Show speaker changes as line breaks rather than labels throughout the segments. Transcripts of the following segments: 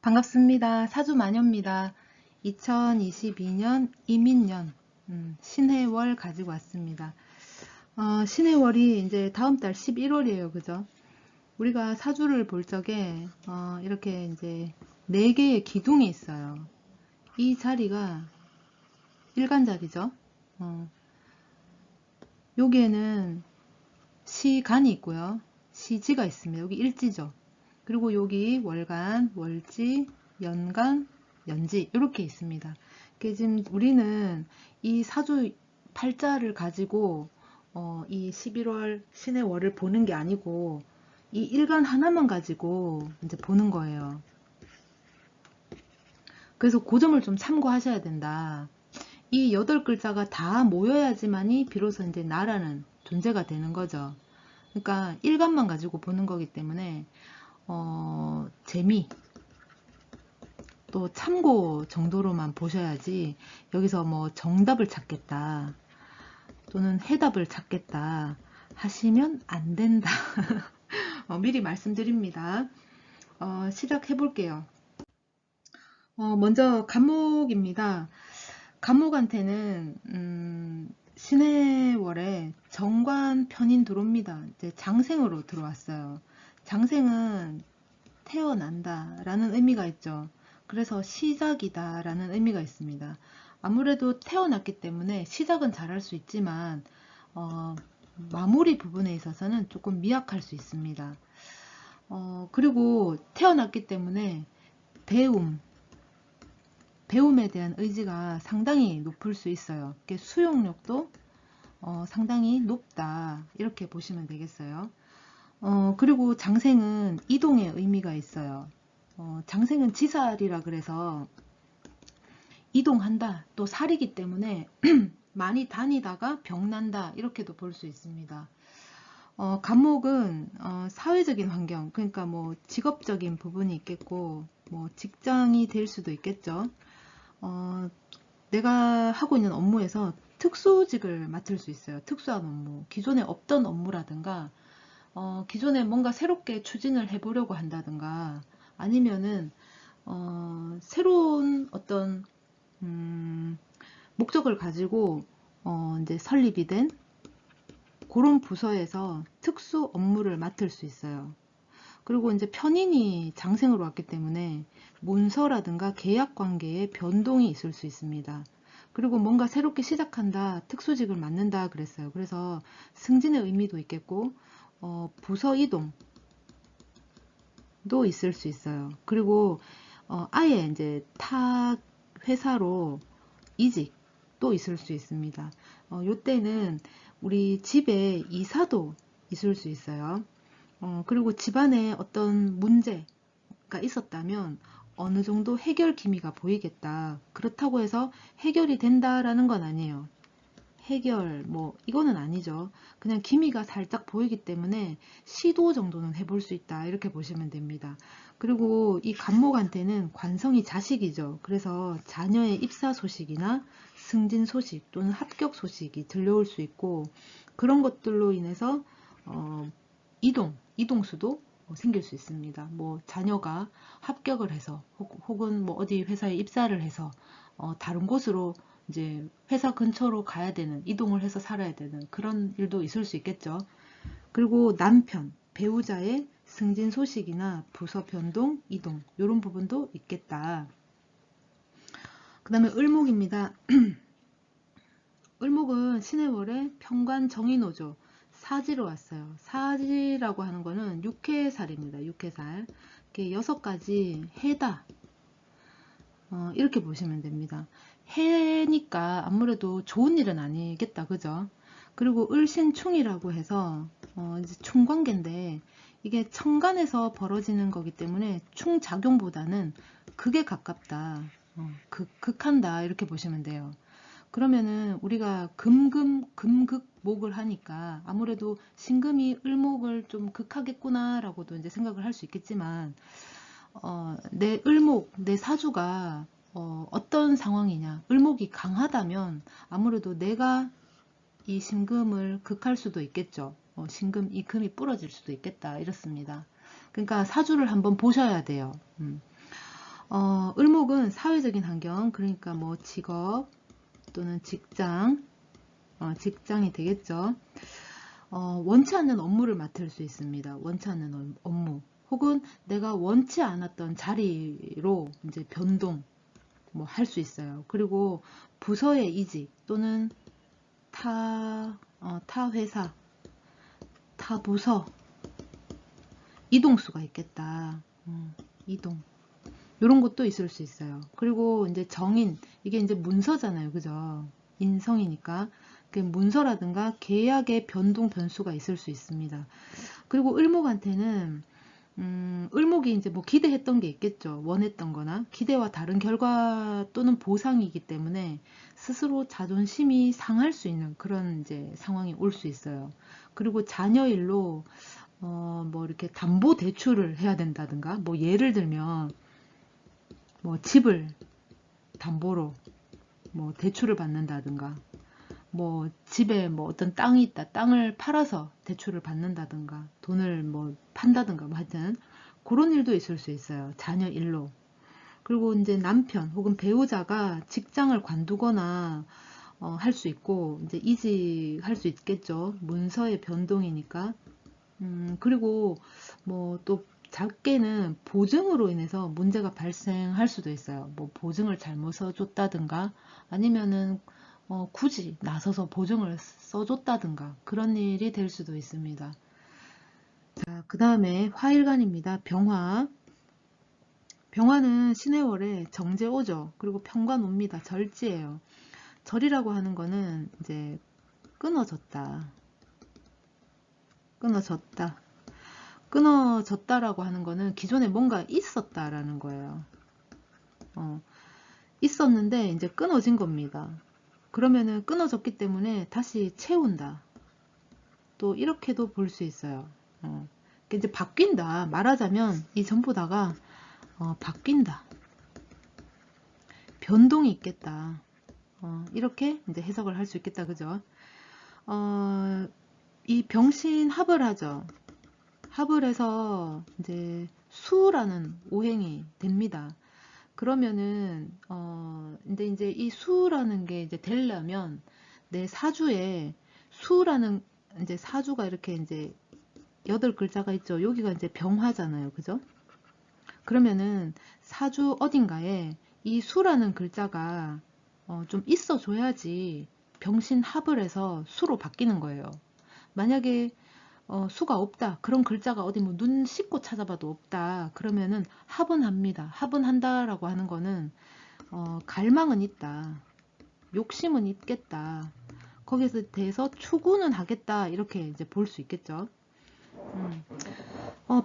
반갑습니다. 사주마녀입니다. 2022년 이민년 신해월 가지고 왔습니다. 신해월이 이제 다음 달 11월이에요. 그죠? 우리가 사주를 볼 적에 이렇게 이제 4개의 기둥이 있어요. 이 자리가 일간자리죠. 여기에는 시간이 있고요. 시지가 있습니다. 여기 일지죠. 그리고 여기 월간, 월지, 연간, 연지 이렇게 있습니다. 지금 우리는 이 사주 팔자를 가지고 이 11월 신의 월을 보는 게 아니고 이 일간 하나만 가지고 이제 보는 거예요. 그래서 그 점을 좀 참고하셔야 된다. 이 8글자가 다 모여야지만이 비로소 이제 나라는 존재가 되는 거죠. 그러니까 일간만 가지고 보는 거기 때문에 재미 또 참고 정도로만 보셔야지 여기서 뭐 정답을 찾겠다 또는 해답을 찾겠다 하시면 안 된다. 미리 말씀드립니다. 시작해 볼게요. 먼저 간목입니다. 간목한테는 신해월에 정관 편인 들어옵니다. 이제 장생으로 들어왔어요. 장생은 태어난다 라는 의미가 있죠. 그래서 시작이다 라는 의미가 있습니다. 아무래도 태어났기 때문에 시작은 잘할 수 있지만 마무리 부분에 있어서는 조금 미약할 수 있습니다. 그리고 태어났기 때문에 배움에 대한 의지가 상당히 높을 수 있어요. 수용력도 상당히 높다 이렇게 보시면 되겠어요. 그리고 장생은 이동의 의미가 있어요. 장생은 지살이라 그래서 이동한다. 또 살이기 때문에 많이 다니다가 병난다. 이렇게도 볼 수 있습니다. 간목은 사회적인 환경, 그러니까 뭐 직업적인 부분이 있겠고 뭐 직장이 될 수도 있겠죠. 내가 하고 있는 업무에서 특수직을 맡을 수 있어요. 특수한 업무, 기존에 없던 업무라든가 기존에 뭔가 새롭게 추진을 해보려고 한다든가 아니면은 새로운 어떤 목적을 가지고 이제 설립이 된 그런 부서에서 특수 업무를 맡을 수 있어요. 그리고 이제 편인이 장생으로 왔기 때문에 문서라든가 계약 관계에 변동이 있을 수 있습니다. 그리고 뭔가 새롭게 시작한다, 특수직을 맡는다 그랬어요. 그래서 승진의 의미도 있겠고 부서 이동도 있을 수 있어요. 그리고 아예 이제 타 회사로 이직도 있을 수 있습니다. 요때는 우리 집에 이사도 있을 수 있어요. 그리고 집안에 어떤 문제가 있었다면 어느 정도 해결 기미가 보이겠다. 그렇다고 해서 해결이 된다라는 건 아니에요. 해결 뭐 이거는 아니죠. 그냥 기미가 살짝 보이기 때문에 시도 정도는 해볼 수 있다 이렇게 보시면 됩니다. 그리고 이 간목한테는 관성이 자식이죠. 그래서 자녀의 입사 소식이나 승진 소식 또는 합격 소식이 들려올 수 있고 그런 것들로 인해서 이동수도 생길 수 있습니다. 뭐 자녀가 합격을 해서 혹은 뭐 어디 회사에 입사를 해서 다른 곳으로 이제 회사 근처로 가야 되는, 이동을 해서 살아야 되는 그런 일도 있을 수 있겠죠. 그리고 남편, 배우자의 승진 소식이나 부서 변동, 이동 이런 부분도 있겠다. 그 다음에 을목입니다. 을목은 신해월의 평관 정인호죠. 사지로 왔어요. 사지라고 하는 거는 육해살입니다. 육해살. 이렇게 6가지 해다. 이렇게 보시면 됩니다. 해니까 아무래도 좋은 일은 아니겠다. 그죠? 그리고 을신충이라고 해서 이제 충관계인데 이게 천간에서 벌어지는 거기 때문에 충작용보다는 극에 가깝다. 극한다. 이렇게 보시면 돼요. 그러면은 우리가 금극목을 하니까 아무래도 신금이 을목을 좀 극하겠구나 라고도 이제 생각을 할 수 있겠지만 내 을목, 내 사주가 어떤 상황이냐, 을목이 강하다면 아무래도 내가 이 신금을 극할 수도 있겠죠. 신금, 이 금이 부러질 수도 있겠다 이렇습니다. 그러니까 사주를 한번 보셔야 돼요. 을목은 사회적인 환경, 그러니까 뭐 직업 또는 직장, 직장이 되겠죠. 원치 않는 업무를 맡을 수 있습니다. 원치 않는 업무. 혹은 내가 원치 않았던 자리로 이제 변동, 뭐 할 수 있어요. 그리고 부서의 이직 또는 타 회사, 타 부서, 이동수가 있겠다. 이동. 이런 것도 있을 수 있어요. 그리고 이제 정인, 이게 이제 문서잖아요. 그죠? 인성이니까. 그 문서라든가 계약의 변동, 변수가 있을 수 있습니다. 그리고 을목한테는, 을목이 이제 뭐 기대했던 게 있겠죠. 원했던 거나 기대와 다른 결과 또는 보상이기 때문에 스스로 자존심이 상할 수 있는 그런 이제 상황이 올 수 있어요. 그리고 자녀일로, 뭐 이렇게 담보 대출을 해야 된다든가, 뭐 예를 들면, 뭐 집을 담보로 뭐 대출을 받는다든가, 뭐 집에 뭐 어떤 땅이 있다, 땅을 팔아서 대출을 받는다든가, 돈을 뭐 판다든가, 뭐 하여튼 그런 일도 있을 수 있어요. 자녀 일로. 그리고 이제 남편 혹은 배우자가 직장을 관두거나 할 수 있고, 이제 이직할 수 있겠죠. 문서의 변동이니까. 그리고 뭐 또 작게는 보증으로 인해서 문제가 발생할 수도 있어요. 뭐 보증을 잘못 써줬다든가, 아니면은 굳이 나서서 보증을 써줬다든가, 그런 일이 될 수도 있습니다. 자, 그 다음에 화일간입니다. 병화. 병화는 신해월에 정제오죠. 그리고 평관옵니다. 절지예요. 절이라고 하는 거는 이제 끊어졌다. 끊어졌다. 끊어졌다라고 하는 거는 기존에 뭔가 있었다라는 거예요. 있었는데 이제 끊어진 겁니다. 그러면은 끊어졌기 때문에 다시 채운다. 또 이렇게도 볼 수 있어요. 이제 바뀐다. 말하자면 이 전부 다가 바뀐다. 변동이 있겠다. 이렇게 이제 해석을 할 수 있겠다. 그죠? 이 병신합을 하죠. 합을 해서 이제 수라는 오행이 됩니다. 그러면은 근데 이제 이 수라는 게 이제 되려면 내 사주에 수라는 이제 사주가 이렇게 이제 8글자가 있죠. 여기가 이제 병화잖아요. 그죠? 그러면은 사주 어딘가에 이 수라는 글자가 좀 있어 줘야지 병신합을 해서 수로 바뀌는 거예요. 만약에 수가 없다. 그런 글자가 어디 뭐 눈 씻고 찾아봐도 없다. 그러면은 합은 합니다. 합은 한다라고 하는 거는 갈망은 있다. 욕심은 있겠다. 거기서 대해서 추구는 하겠다. 이렇게 이제 볼 수 있겠죠.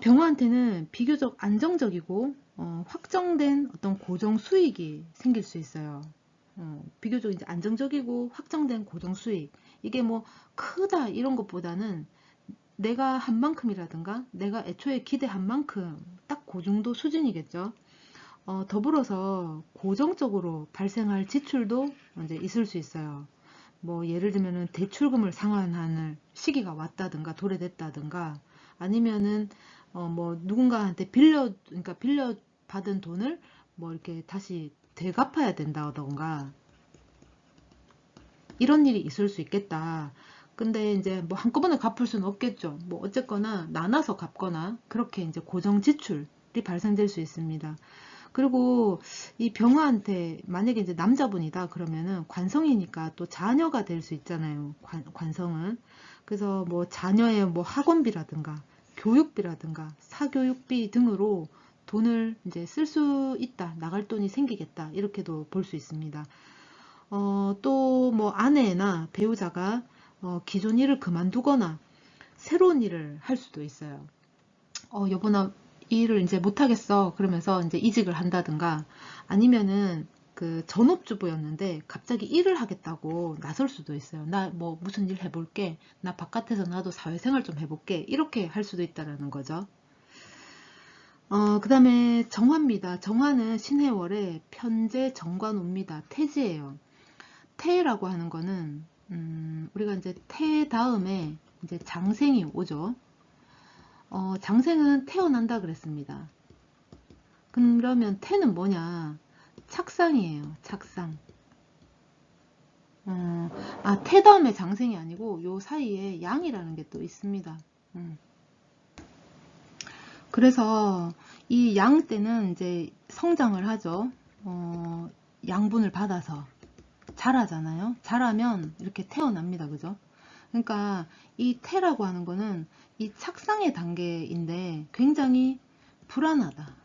병화한테는 비교적 안정적이고 확정된 어떤 고정 수익이 생길 수 있어요. 비교적 이제 안정적이고 확정된 고정 수익. 이게 뭐 크다 이런 것보다는 내가 한 만큼이라든가 내가 애초에 기대한 만큼 딱 그 정도 수준이겠죠. 더불어서 고정적으로 발생할 지출도 이제 있을 수 있어요. 뭐 예를 들면은 대출금을 상환하는 시기가 왔다든가 도래됐다든가, 아니면은 뭐 누군가한테 그러니까 빌려 받은 돈을 뭐 이렇게 다시 되갚아야 된다던가, 이런 일이 있을 수 있겠다. 근데 이제 뭐 한꺼번에 갚을 수는 없겠죠. 뭐 어쨌거나 나눠서 갚거나 그렇게 이제 고정 지출이 발생될 수 있습니다. 그리고 이 병화한테 만약에 이제 남자분이다 그러면은 관성이니까 또 자녀가 될 수 있잖아요. 관성은. 그래서 뭐 자녀의 뭐 학원비라든가 교육비라든가 사교육비 등으로 돈을 이제 쓸 수 있다. 나갈 돈이 생기겠다. 이렇게도 볼 수 있습니다. 또 뭐 아내나 배우자가 기존 일을 그만두거나 새로운 일을 할 수도 있어요. 여보나 이 일을 이제 못하겠어. 그러면서 이제 이직을 한다든가, 아니면은 그 전업주부였는데 갑자기 일을 하겠다고 나설 수도 있어요. 나 뭐 무슨 일 해볼게. 나 바깥에서 나도 사회생활 좀 해볼게. 이렇게 할 수도 있다라는 거죠. 그 다음에 정화입니다. 정화는 신해월의 편재 정관옵니다. 태지예요. 태라고 하는 거는 우리가 이제 태 다음에 이제 장생이 오죠. 장생은 태어난다 그랬습니다. 그러면 태는 뭐냐? 착상이에요. 착상. 태 다음에 장생이 아니고 요 사이에 양이라는 게 또 있습니다. 그래서 이 양 때는 이제 성장을 하죠. 양분을 받아서 자라잖아요. 자라면 이렇게 태어납니다. 그죠? 그러니까 이 태라고 하는 거는 이 착상의 단계인데 굉장히 불안하다.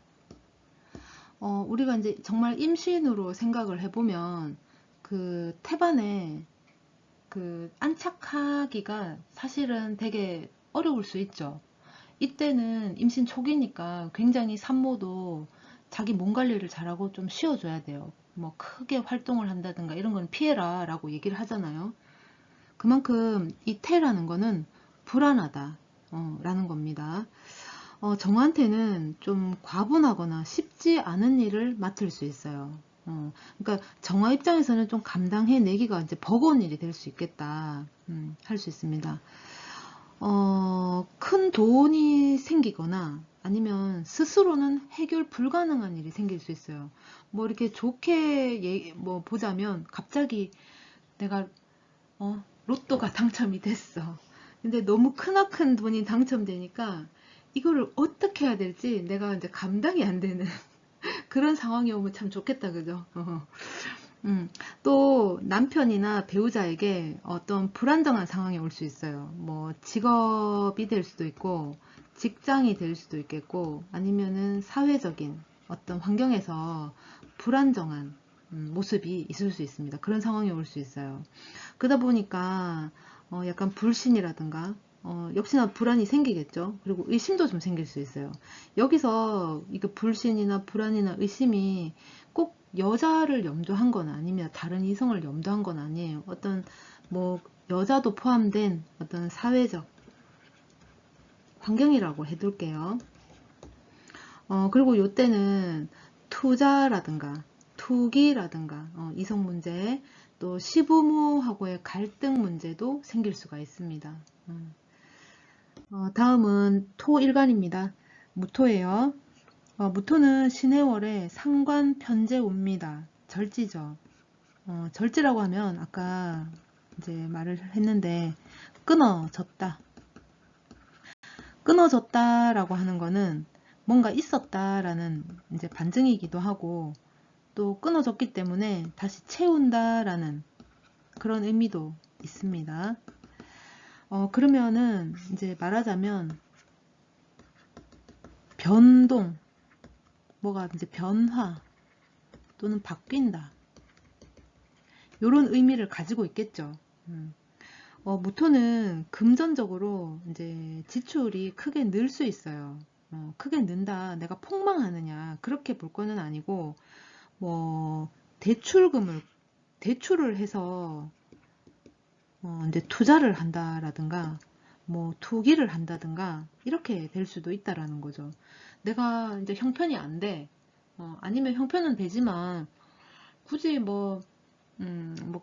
우리가 이제 정말 임신으로 생각을 해보면 그 태반에 그 안착하기가 사실은 되게 어려울 수 있죠. 이때는 임신 초기니까 굉장히 산모도 자기 몸 관리를 잘하고 좀 쉬어줘야 돼요. 뭐 크게 활동을 한다든가 이런 건 피해라 라고 얘기를 하잖아요. 그만큼 이 태라는 거는 불안하다 라는 겁니다. 정한테는 좀 과분하거나 쉽지 않은 일을 맡을 수 있어요. 그러니까 정화 입장에서는 좀 감당해내기가 이제 버거운 일이 될 수 있겠다 할 수 있습니다. 큰 돈이 생기거나 아니면 스스로는 해결 불가능한 일이 생길 수 있어요. 뭐 이렇게 좋게 뭐 보자면 갑자기 내가 로또가 당첨이 됐어. 근데 너무 크나큰 돈이 당첨되니까 이거를 어떻게 해야 될지 내가 이제 감당이 안 되는 그런 상황이 오면 참 좋겠다, 그죠? 또 남편이나 배우자에게 어떤 불안정한 상황이 올 수 있어요. 뭐 직업이 될 수도 있고 직장이 될 수도 있겠고 아니면은 사회적인 어떤 환경에서 불안정한 모습이 있을 수 있습니다. 그런 상황이 올 수 있어요. 그러다 보니까 약간 불신이라든가 역시나 불안이 생기겠죠. 그리고 의심도 좀 생길 수 있어요. 여기서 이거 불신이나 불안이나 의심이 꼭 여자를 염두한 건 아니면 다른 이성을 염두한 건 아니에요. 어떤 뭐 여자도 포함된 어떤 사회적 환경이라고 해둘게요. 그리고 요때는 투자라든가 투기라든가 이성 문제 또 시부모하고의 갈등 문제도 생길 수가 있습니다. 다음은 토일간입니다. 무토예요. 무토는 신해월의 상관 편제옵니다. 절지죠. 절지라고 하면 아까 이제 말을 했는데 끊어졌다. 끊어졌다라고 하는 거는 뭔가 있었다라는 이제 반증이기도 하고 또 끊어졌기 때문에 다시 채운다라는 그런 의미도 있습니다. 그러면은 이제 말하자면 변동, 뭐가 이제 변화 또는 바뀐다. 이런 의미를 가지고 있겠죠. 무토는 금전적으로 이제 지출이 크게 늘 수 있어요. 크게 는다, 내가 폭망하느냐 그렇게 볼 거는 아니고 뭐 대출을 해서 이제 투자를 한다라든가 뭐 투기를 한다든가 이렇게 될 수도 있다라는 거죠. 내가 이제 형편이 안 돼. 아니면 형편은 되지만 굳이 뭐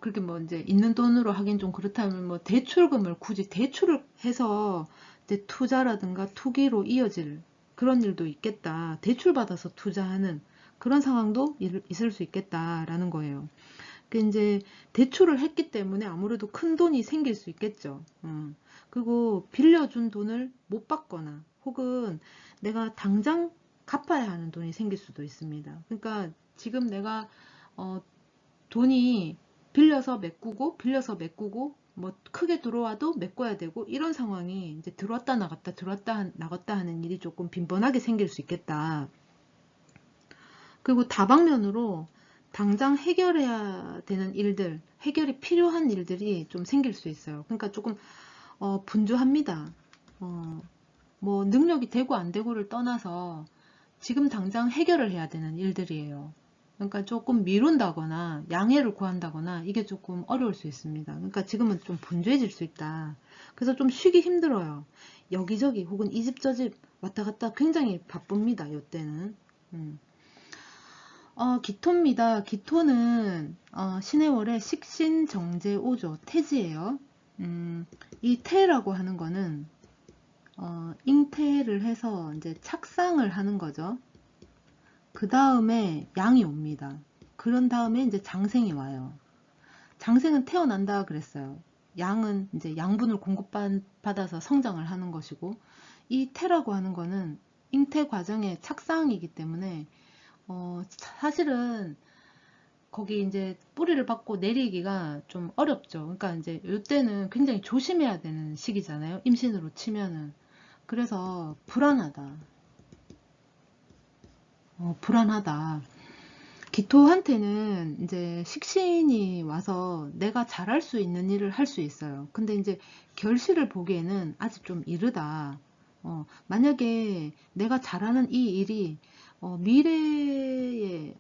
그렇게 뭐 이제 있는 돈으로 하긴 좀 그렇다면 뭐 대출금을 굳이 대출을 해서 이제 투자라든가 투기로 이어질 그런 일도 있겠다. 대출 받아서 투자하는 그런 상황도 있을 수 있겠다라는 거예요. 그 이제 대출을 했기 때문에 아무래도 큰 돈이 생길 수 있겠죠. 그리고 빌려준 돈을 못 받거나 혹은 내가 당장 갚아야 하는 돈이 생길 수도 있습니다. 그러니까 지금 내가 돈이 빌려서 메꾸고 뭐 크게 들어와도 메꿔야 되고 이런 상황이 이제 들어왔다 나갔다 하는 일이 조금 빈번하게 생길 수 있겠다. 그리고 다방면으로 당장 해결해야 되는 일들, 해결이 필요한 일들이 좀 생길 수 있어요. 그러니까 조금 분주합니다. 뭐 능력이 되고 안 되고를 떠나서 지금 당장 해결을 해야 되는 일들이에요. 그러니까 조금 미룬다거나 양해를 구한다거나 이게 조금 어려울 수 있습니다. 그러니까 지금은 좀 분주해질 수 있다. 그래서 좀 쉬기 힘들어요. 여기저기 혹은 이 집 저 집 왔다 갔다 굉장히 바쁩니다. 이때는. 기토입니다. 기토는 신해월의 식신정제오조 태지예요. 이 태라고 하는 거는 잉태를 해서 이제 착상을 하는 거죠. 그 다음에 양이 옵니다. 그런 다음에 이제 장생이 와요. 장생은 태어난다 그랬어요. 양은 이제 양분을 공급받아서 성장을 하는 것이고, 이 태라고 하는 거는 잉태 과정의 착상이기 때문에 사실은 거기 이제 뿌리를 받고 내리기가 좀 어렵죠. 그러니까 이제 이때는 굉장히 조심해야 되는 시기잖아요. 임신으로 치면은. 그래서 불안하다. 불안하다. 기토한테는 이제 식신이 와서 내가 잘할 수 있는 일을 할 수 있어요. 근데 이제 결실을 보기에는 아직 좀 이르다. 만약에 내가 잘하는 이 일이 미래에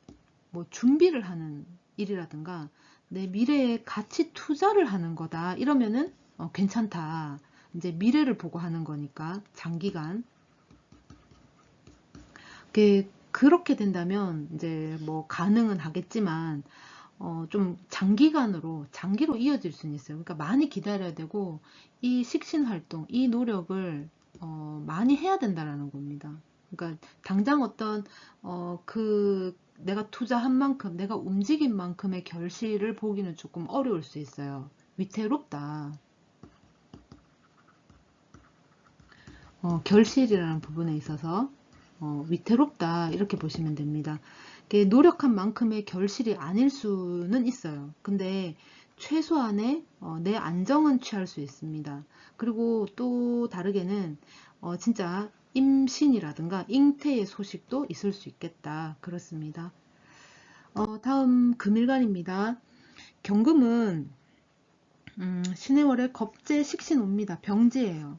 뭐 준비를 하는 일이라든가 내 미래에 같이 투자를 하는 거다. 이러면은 괜찮다. 이제 미래를 보고 하는 거니까 장기간. 그렇게 된다면 이제 뭐 가능은 하겠지만 좀 장기로 이어질 수는 있어요. 그러니까 많이 기다려야 되고 이 식신 활동, 이 노력을 많이 해야 된다라는 겁니다. 그러니까 당장 어떤 내가 투자한 만큼, 내가 움직인 만큼의 결실을 보기는 조금 어려울 수 있어요. 위태롭다. 결실이라는 부분에 있어서 위태롭다 이렇게 보시면 됩니다. 노력한 만큼의 결실이 아닐 수는 있어요. 근데 최소한의 내 안정은 취할 수 있습니다. 그리고 또 다르게는 진짜 임신이라든가 잉태의 소식도 있을 수 있겠다. 그렇습니다. 다음 금일간입니다. 경금은 신의 월에 겁재 식신 옵니다. 병지예요.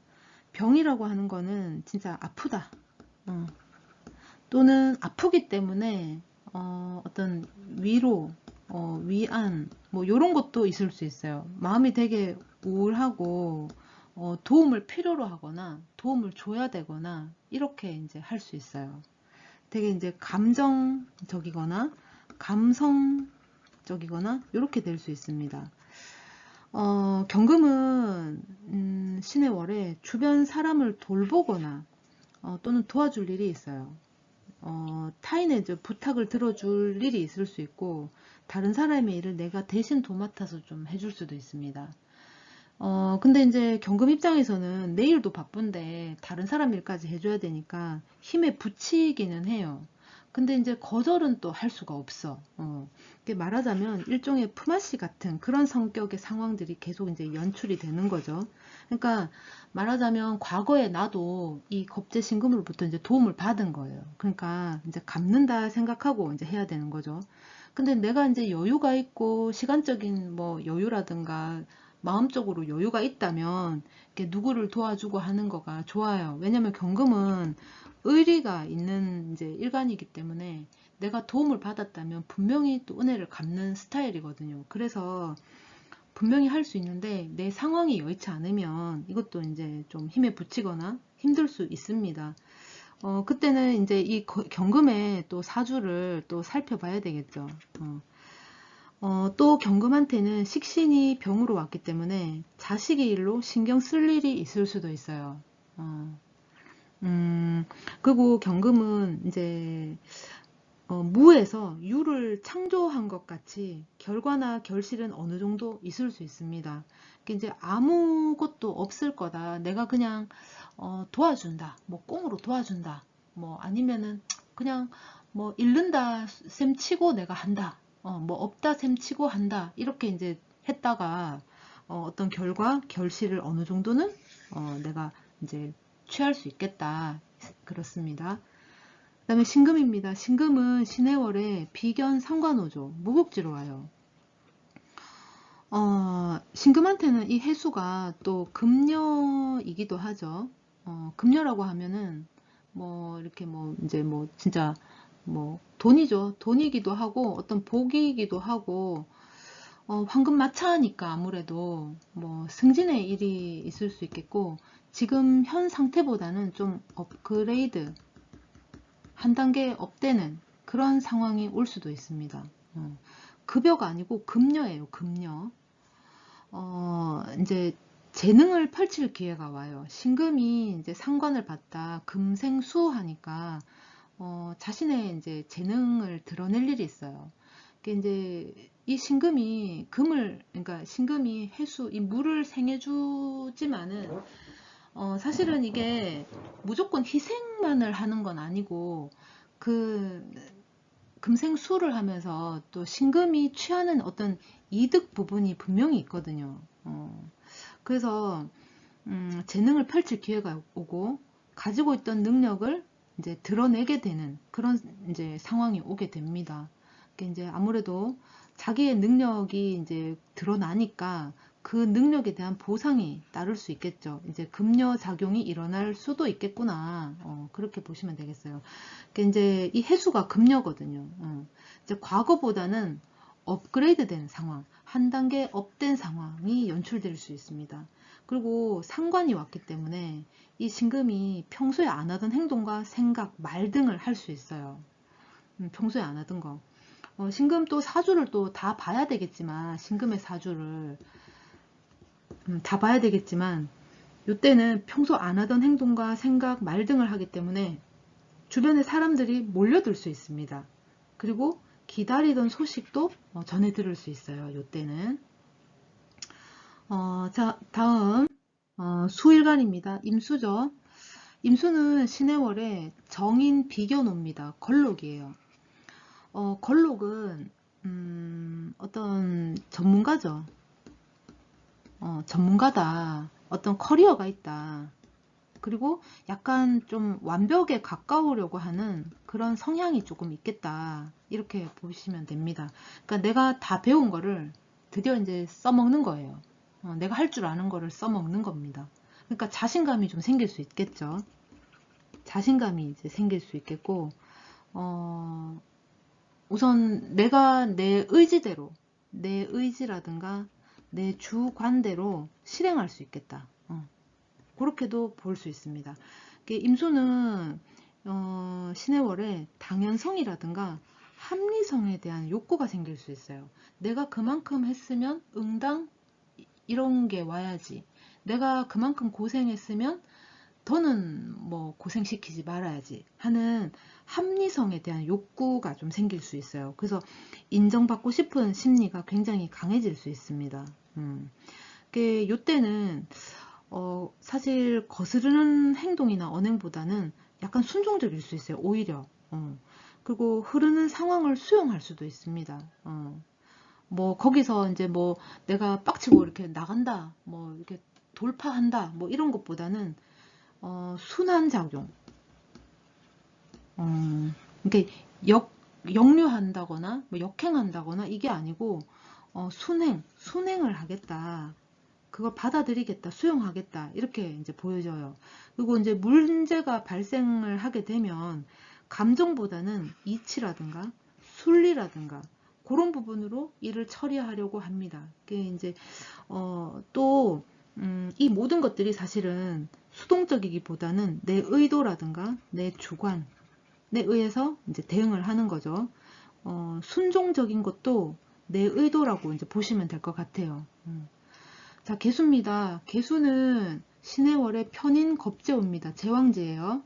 병이라고 하는 거는 진짜 아프다. 또는 아프기 때문에 어떤 위로, 위안, 뭐 이런 것도 있을 수 있어요. 마음이 되게 우울하고 도움을 필요로 하거나 도움을 줘야 되거나 이렇게 이제 할 수 있어요. 되게 이제 감정적이거나 감성적이거나 이렇게 될 수 있습니다. 경금은 신의 월에 주변 사람을 돌보거나 또는 도와줄 일이 있어요. 타인의 부탁을 들어줄 일이 있을 수 있고 다른 사람의 일을 내가 대신 도맡아서 좀 해줄 수도 있습니다. 근데 이제 경금 입장에서는 내일도 바쁜데 다른 사람 일까지 해줘야 되니까 힘에 부치기는 해요. 근데 이제 거절은 또 할 수가 없어. 말하자면 일종의 품앗이 같은 그런 성격의 상황들이 계속 이제 연출이 되는 거죠. 그러니까 말하자면 과거에 나도 이 겁재신금으로부터 이제 도움을 받은 거예요. 그러니까 이제 갚는다 생각하고 이제 해야 되는 거죠. 근데 내가 이제 여유가 있고 시간적인 뭐 여유라든가 마음적으로 여유가 있다면 이렇게 누구를 도와주고 하는 거가 좋아요. 왜냐면 경금은 의리가 있는 이제 일간이기 때문에 내가 도움을 받았다면 분명히 또 은혜를 갚는 스타일이거든요. 그래서 분명히 할 수 있는데 내 상황이 여의치 않으면 이것도 이제 좀 힘에 부치거나 힘들 수 있습니다. 그때는 이제 이 경금의 또 사주를 또 살펴봐야 되겠죠. 또 경금한테는 식신이 병으로 왔기 때문에 자식의 일로 신경 쓸 일이 있을 수도 있어요. 그리고 경금은 이제 무에서 유를 창조한 것 같이 결과나 결실은 어느 정도 있을 수 있습니다. 이제 아무것도 없을 거다. 내가 그냥 도와준다. 뭐 꽁으로 도와준다. 뭐 아니면은 그냥 뭐 잃는다 셈 치고 내가 한다. 뭐 없다 셈 치고 한다. 이렇게 이제 했다가 어떤 결과, 결실을 어느 정도는 내가 이제 취할 수 있겠다. 그렇습니다. 그 다음에 신금입니다. 신금은 신의 월에 비견 상관오죠. 무국지로 와요. 신금한테는 이 해수가 또 금녀이기도 하죠. 금녀라고 하면은 뭐 이렇게 뭐 이제 뭐 진짜 뭐 돈이죠. 돈이기도 하고 어떤 복이기도 하고 황금 마차니까 아무래도 뭐 승진의 일이 있을 수 있겠고 지금 현 상태보다는 좀 업그레이드 한 단계 업되는 그런 상황이 올 수도 있습니다. 급여가 아니고 금녀예요. 금녀. 이제 재능을 펼칠 기회가 와요. 신금이 이제 상관을 받다 금생수 하니까 자신의 이제 재능을 드러낼 일이 있어요. 그게 이제 이 신금이 그러니까 신금이 해수, 이 물을 생해주지만은, 사실은 이게 무조건 희생만을 하는 건 아니고, 그, 금생수를 하면서 또 신금이 취하는 어떤 이득 부분이 분명히 있거든요. 그래서 재능을 펼칠 기회가 오고 가지고 있던 능력을 이제 드러내게 되는 그런 이제 상황이 오게 됩니다. 이제 아무래도 자기의 능력이 이제 드러나니까 그 능력에 대한 보상이 따를 수 있겠죠. 이제 금려 작용이 일어날 수도 있겠구나. 그렇게 보시면 되겠어요. 이제 이 해수가 금려거든요. 이제 과거보다는 업그레이드된 상황, 한 단계 업된 상황이 연출될 수 있습니다. 그리고 상관이 왔기 때문에 이 신금이 평소에 안 하던 행동과 생각, 말 등을 할 수 있어요. 평소에 안 하던 거. 신금 또 사주를 또 다 봐야 되겠지만, 신금의 사주를 다 봐야 되겠지만, 이때는 평소 안 하던 행동과 생각, 말 등을 하기 때문에 주변에 사람들이 몰려들 수 있습니다. 그리고 기다리던 소식도 전해 들을 수 있어요. 이때는. 자, 다음 수일간입니다. 임수죠. 임수는 신의 월에 정인 비견옵니다. 걸록이에요. 걸록은 어떤 전문가죠. 전문가다. 어떤 커리어가 있다. 그리고 약간 좀 완벽에 가까우려고 하는 그런 성향이 조금 있겠다. 이렇게 보시면 됩니다. 그러니까 내가 다 배운 거를 드디어 이제 써먹는 거예요. 내가 할 줄 아는 거를 써먹는 겁니다. 그러니까 자신감이 좀 생길 수 있겠죠. 자신감이 이제 생길 수 있겠고, 우선 내가 내 의지대로, 내 의지라든가 내 주관대로 실행할 수 있겠다. 그렇게도 볼 수 있습니다. 임수는 신의 월에 당연성이라든가 합리성에 대한 욕구가 생길 수 있어요. 내가 그만큼 했으면 응당 이런 게 와야지. 내가 그만큼 고생했으면 더는 뭐 고생시키지 말아야지 하는 합리성에 대한 욕구가 좀 생길 수 있어요. 그래서 인정받고 싶은 심리가 굉장히 강해질 수 있습니다. 이때는 사실 거스르는 행동이나 언행보다는 약간 순종적일 수 있어요. 오히려. 그리고 흐르는 상황을 수용할 수도 있습니다. 뭐 거기서 이제 뭐 내가 빡치고 이렇게 나간다, 뭐 이렇게 돌파한다, 뭐 이런 것보다는 순환 작용. 이렇게 역류한다거나 뭐 역행한다거나 이게 아니고 순행을 하겠다. 그걸 받아들이겠다, 수용하겠다, 이렇게 이제 보여져요. 그리고 이제 문제가 발생을 하게 되면 감정보다는 이치라든가 순리라든가 그런 부분으로 일을 처리하려고 합니다. 그게 이제 또 이 모든 것들이 사실은 수동적이기보다는 내 의도라든가 내 주관에 의해서 이제 대응을 하는 거죠. 순종적인 것도 내 의도라고 이제 보시면 될 것 같아요. 자, 개수입니다. 개수는 신의 월의 편인 겁재옵니다. 제왕제예요.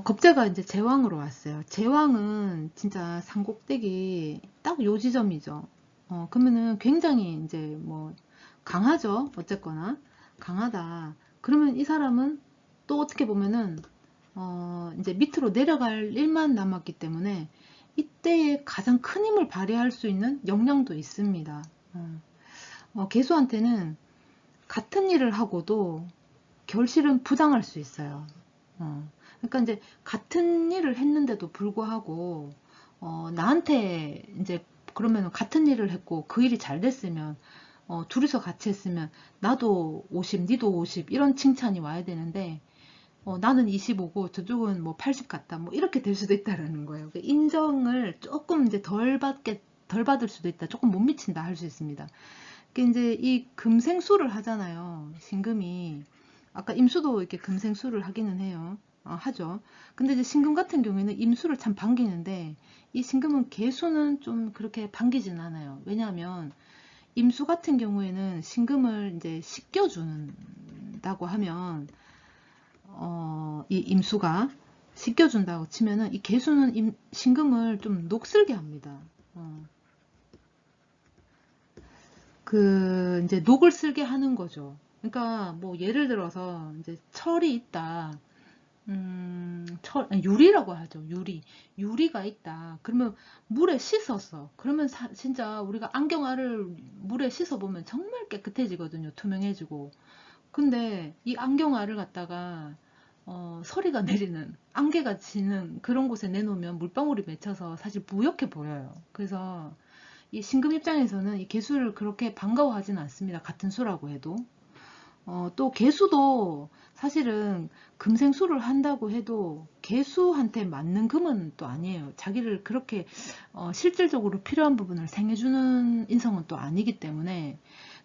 겁재가 이제 제왕으로 왔어요. 제왕은 진짜 산꼭대기 딱 요 지점이죠. 그러면은 굉장히 이제 뭐 강하죠. 어쨌거나 강하다. 그러면 이 사람은 또 어떻게 보면은 이제 밑으로 내려갈 일만 남았기 때문에 이때에 가장 큰 힘을 발휘할 수 있는 역량도 있습니다. 개수한테는 같은 일을 하고도 결실은 부당할 수 있어요. 그러니까 이제 같은 일을 했는데도 불구하고 나한테 이제 그러면 같은 일을 했고 그 일이 잘 됐으면 둘이서 같이 했으면 나도 50, 니도 50 이런 칭찬이 와야 되는데 나는 25고 저쪽은 뭐 80 같다 뭐 이렇게 될 수도 있다라는 거예요. 인정을 조금 이제 덜 받을 수도 있다. 조금 못 미친다 할 수 있습니다. 이제 이 금생수를 하잖아요. 신금이. 아까 임수도 이렇게 금생수를 하기는 해요. 하죠. 근데 이제 신금 같은 경우에는 임수를 참 반기는데 이 신금은 개수는 좀 그렇게 반기진 않아요. 왜냐하면 임수 같은 경우에는 신금을 이제 씻겨준다고 하면 이 임수가 씻겨준다고 치면은 이 개수는 신금을 좀 녹슬게 합니다. 이제 녹을 쓸게 하는 거죠. 그러니까 뭐 예를 들어서 이제 철이 있다. 유리라고 하죠. 유리가 있다. 그러면 물에 씻었어. 그러면 진짜 우리가 안경알을 물에 씻어보면 정말 깨끗해지거든요. 투명해지고. 근데 이 안경알을 갖다가 서리가 내리는, 안개가 지는 그런 곳에 내놓으면 물방울이 맺혀서 사실 무역해 보여요. 그래서 이 신금 입장에서는 이 개수를 그렇게 반가워하지는 않습니다. 같은 수라고 해도. 또 개수도 사실은 금생수를 한다고 해도 개수한테 맞는 금은 또 아니에요. 자기를 그렇게 실질적으로 필요한 부분을 생해주는 인성은 또 아니기 때문에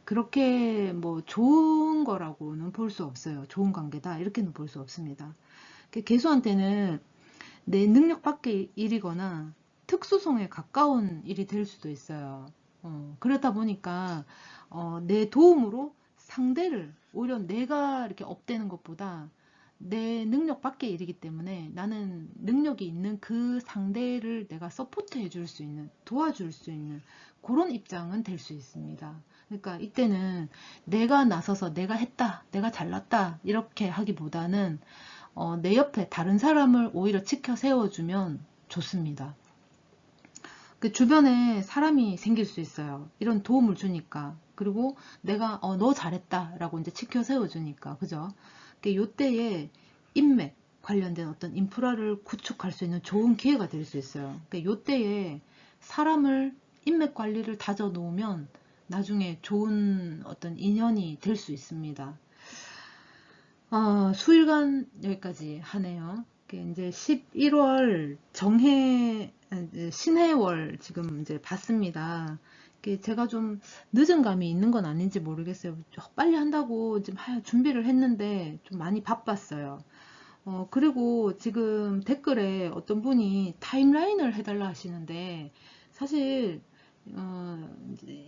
그렇게 뭐 좋은 거라고는 볼 수 없어요. 좋은 관계다 이렇게는 볼 수 없습니다. 개수한테는 내 능력 밖의 일이거나 특수성에 가까운 일이 될 수도 있어요. 그렇다 보니까 내 도움으로 상대를 오히려 내가 이렇게 업되는 것보다 내 능력 밖의 일이기 때문에 나는 능력이 있는 그 상대를 내가 서포트 해줄 수 있는, 도와줄 수 있는 그런 입장은 될 수 있습니다. 그러니까 이때는 내가 나서서 내가 했다, 내가 잘났다 이렇게 하기보다는 내 옆에 다른 사람을 오히려 치켜 세워주면 좋습니다. 그 주변에 사람이 생길 수 있어요. 이런 도움을 주니까. 그리고 내가 너 잘했다 라고 이제 치켜 세워주니까. 그죠? 요때에 인맥 관련된 어떤 인프라를 구축할 수 있는 좋은 기회가 될 수 있어요. 요때에 사람을 인맥 관리를 다져 놓으면 나중에 좋은 어떤 인연이 될 수 있습니다. 수일간 여기까지 하네요. 이제 11월 신해월 지금 이제 봤습니다. 제가 좀 늦은 감이 있는 건 아닌지 모르겠어요. 빨리 한다고 지금 준비를 했는데 좀 많이 바빴어요. 그리고 지금 댓글에 어떤 분이 타임라인을 해달라 하시는데 사실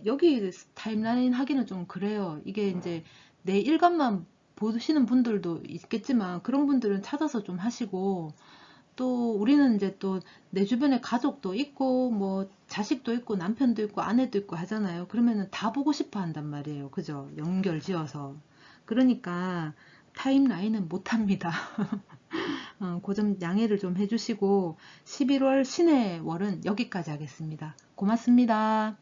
여기 타임라인 하기는 좀 그래요. 이게 이제 내 일간만 보시는 분들도 있겠지만 그런 분들은 찾아서 좀 하시고 또 우리는 이제 또 내 주변에 가족도 있고 뭐 자식도 있고 남편도 있고 아내도 있고 하잖아요. 그러면은 다 보고 싶어 한단 말이에요. 그죠? 연결 지어서. 그러니까 타임라인은 못 합니다. 그 점 양해를 좀 해주시고 11월 신의 월은 여기까지 하겠습니다. 고맙습니다.